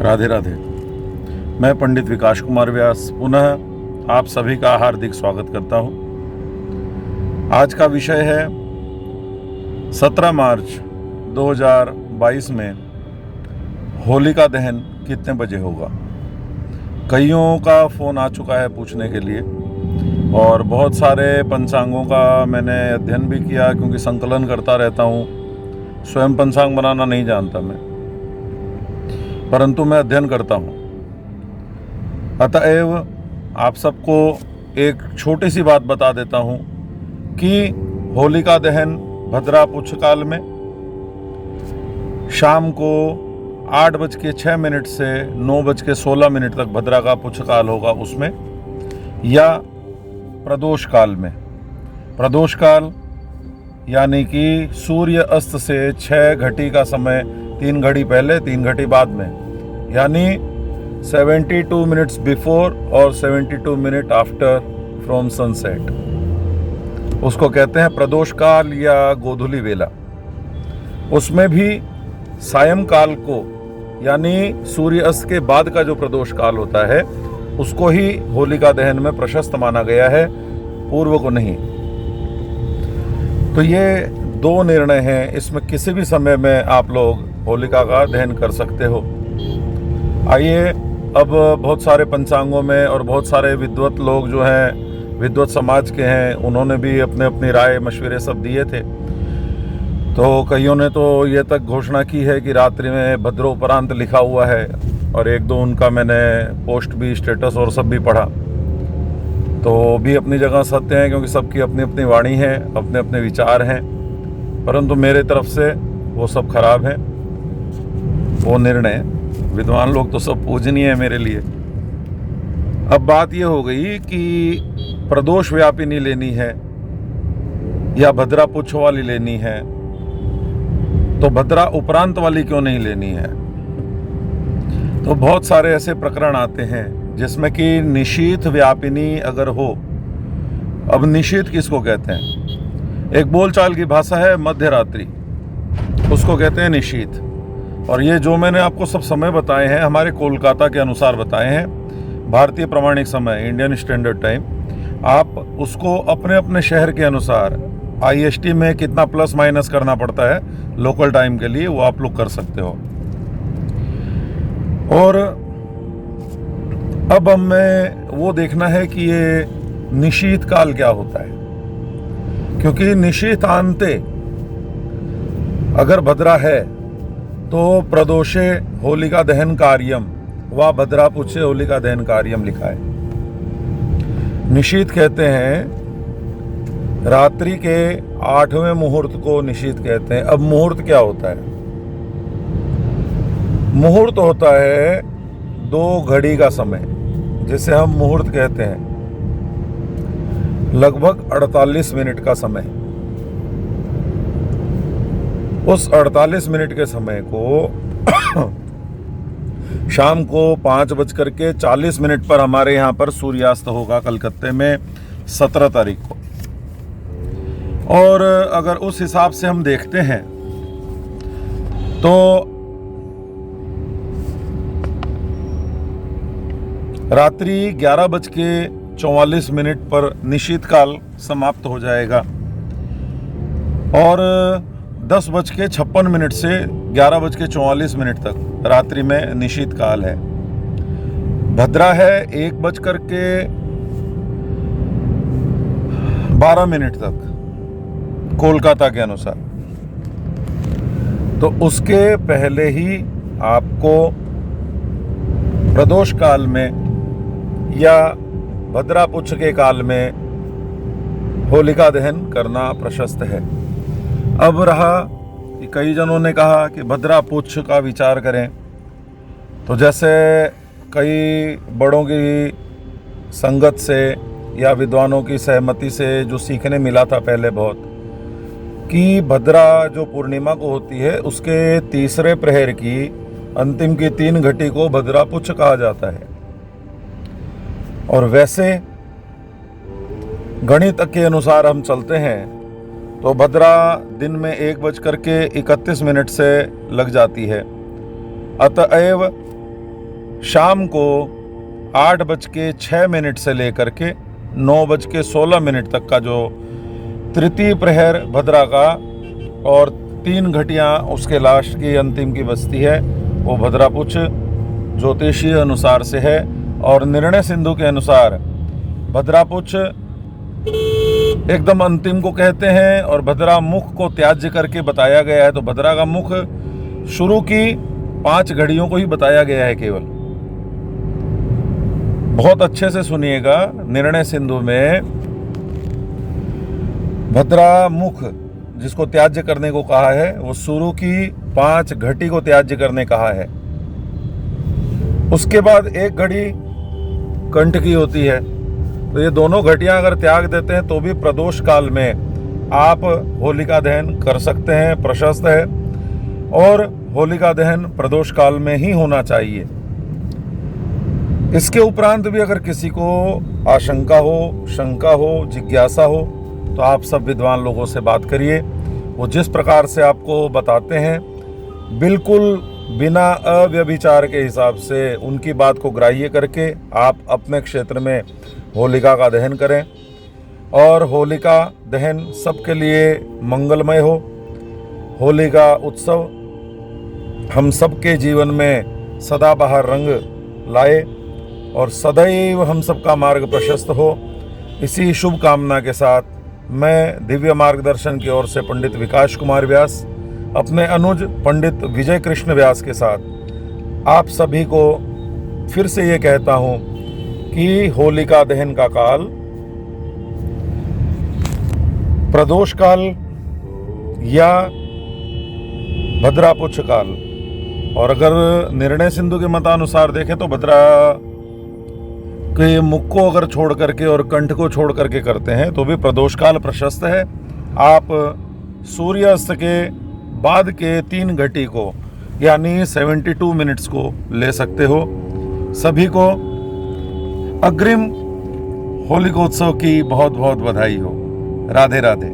राधे राधे। मैं पंडित विकास कुमार व्यास पुनः आप सभी का हार्दिक स्वागत करता हूं। आज का विषय है 17 मार्च 2022 में होलिका दहन कितने बजे होगा। कईयों का फ़ोन आ चुका है पूछने के लिए और बहुत सारे पंचांगों का मैंने अध्ययन भी किया, क्योंकि संकलन करता रहता हूं। स्वयं पंचांग बनाना नहीं जानता मैं, परंतु मैं अध्ययन करता हूँ। अतएव आप सबको एक छोटी सी बात बता देता हूँ कि होलिका दहन भद्रा पुच्छकाल में शाम को 8:06 से 9:16 तक भद्रा का पुच्छकाल होगा, उसमें या प्रदोष काल में। प्रदोष काल यानी कि सूर्य अस्त से 6 घटी का समय, 3 घड़ी पहले 3 घटी बाद में, यानी 72 मिनट्स बिफोर और 72 मिनट आफ्टर फ्रॉम सनसेट, उसको कहते हैं प्रदोष काल या गोधूली वेला। उसमें भी सायंकाल को यानी सूर्य अस्त के बाद का जो प्रदोष काल होता है उसको ही होलिका दहन में प्रशस्त माना गया है, पूर्व को नहीं। तो ये दो निर्णय हैं, इसमें किसी भी समय में आप लोग होलिका का दहन कर सकते हो। आइए, अब बहुत सारे पंचांगों में और बहुत सारे विद्वत लोग जो हैं, विद्वत समाज के हैं, उन्होंने भी अपने अपनी राय मशवरे सब दिए थे। तो कईयों ने तो ये तक घोषणा की है कि रात्रि में भद्रोपरांत लिखा हुआ है, और एक दो उनका मैंने पोस्ट भी, स्टेटस और सब भी पढ़ा। तो भी अपनी जगह सत्य है, क्योंकि सबकी अपनी अपनी वाणी है, अपने अपने विचार हैं, परंतु मेरे तरफ से वो सब खराब है, वो निर्णय। विद्वान लोग तो सब पूजनीय है मेरे लिए। अब बात ये हो गई कि प्रदोष व्यापिनी लेनी है या भद्रा पुच्छ वाली लेनी है, तो भद्रा उपरांत वाली क्यों नहीं लेनी है। तो बहुत सारे ऐसे प्रकरण आते हैं जिसमें कि निशीथ व्यापिनी अगर हो। अब निशीथ किसको कहते हैं? एक बोलचाल की भाषा है मध्य रात्रि, उसको कहते हैं निशीथ। और ये जो मैंने आपको सब समय बताए हैं, हमारे कोलकाता के अनुसार बताए हैं, भारतीय प्रमाणिक समय, इंडियन स्टैंडर्ड टाइम। आप उसको अपने अपने शहर के अनुसार IST में कितना प्लस माइनस करना पड़ता है लोकल टाइम के लिए, वो आप लोग कर सकते हो। और अब हमें वो देखना है कि ये निशीथ काल क्या होता है, क्योंकि निशीथांते अगर भद्रा है तो प्रदोषे होलिका दहन कार्यम व भद्रा पुच्छे होलिका दहन कार्यम लिखा है। निशीथ कहते हैं रात्रि के 8वें मुहूर्त को निशीथ कहते हैं। अब मुहूर्त क्या होता है? मुहूर्त होता है 2 घड़ी का समय, जिसे हम मुहूर्त कहते हैं, लगभग 48 मिनट का समय। उस 48 मिनट के समय को शाम को 5:40 पर हमारे यहाँ पर सूर्यास्त होगा, कलकत्ते में 17 तारीख को। और अगर उस हिसाब से हम देखते हैं तो रात्रि 11:44 पर निशीथ काल समाप्त हो जाएगा, और 10:56 से 11:44 तक रात्रि में निशीथ काल है। भद्रा है 1:12 तक कोलकाता के अनुसार। तो उसके पहले ही आपको प्रदोष काल में या भद्रा पुच्छ के काल में होलिका दहन करना प्रशस्त है। अब रहा कि कई जनों ने कहा कि भद्रा पुच्छ का विचार करें, तो जैसे कई बड़ों की संगत से या विद्वानों की सहमति से जो सीखने मिला था पहले बहुत, कि भद्रा जो पूर्णिमा को होती है उसके तीसरे प्रहर की अंतिम की 3 घटी को भद्रा पुच्छ कहा जाता है। और वैसे गणित के अनुसार हम चलते हैं तो भद्रा दिन में 1:31 से लग जाती है। अतएव शाम को 8:06 से लेकर के 9:16 तक का जो तृतीय प्रहर भद्रा का और 3 घटियां उसके लास्ट की अंतिम की बस्ती है, वो भद्रापुछ ज्योतिषीय अनुसार से है। और निर्णय सिंधु के अनुसार भद्रापुछ एकदम अंतिम को कहते हैं और भद्रा मुख को त्याज्य करके बताया गया है। तो भद्रा का मुख शुरू की 5 घड़ियों को ही बताया गया है केवल। बहुत अच्छे से सुनिएगा, निर्णय सिंधु में भद्रा मुख जिसको त्याज्य करने को कहा है, वो शुरू की 5 घटी को त्याज्य करने कहा है। उसके बाद एक घड़ी कंठ की होती है। तो ये दोनों घटियां अगर त्याग देते हैं तो भी प्रदोष काल में आप होलिका दहन कर सकते हैं, प्रशस्त है। और होलिका दहन प्रदोष काल में ही होना चाहिए। इसके उपरांत भी अगर किसी को आशंका हो, शंका हो, जिज्ञासा हो तो आप सब विद्वान लोगों से बात करिए। वो जिस प्रकार से आपको बताते हैं बिल्कुल बिना अव्यभिचार के हिसाब से उनकी बात को ग्राह्य करके आप अपने क्षेत्र में होलिका का दहन करें। और होलिका दहन सबके लिए मंगलमय हो। होली का उत्सव हम सबके जीवन में सदाबहार रंग लाए और सदैव हम सबका मार्ग प्रशस्त हो। इसी शुभ कामना के साथ मैं दिव्य मार्गदर्शन की ओर से पंडित विकास कुमार व्यास अपने अनुज पंडित विजय कृष्ण व्यास के साथ आप सभी को फिर से ये कहता हूँ कि होलिका दहन का काल प्रदोष काल या भद्रापुछ काल, और अगर निर्णय सिंधु के मतानुसार देखें तो भद्रा के मुख को अगर छोड़ करके और कंठ को छोड़ करके करते हैं तो भी प्रदोष काल प्रशस्त है। आप सूर्यास्त के बाद के 3 घटी को यानी 72 मिनट्स को ले सकते हो। सभी को अग्रिम होलिकोत्सव की बहुत बहुत बधाई हो। राधे राधे।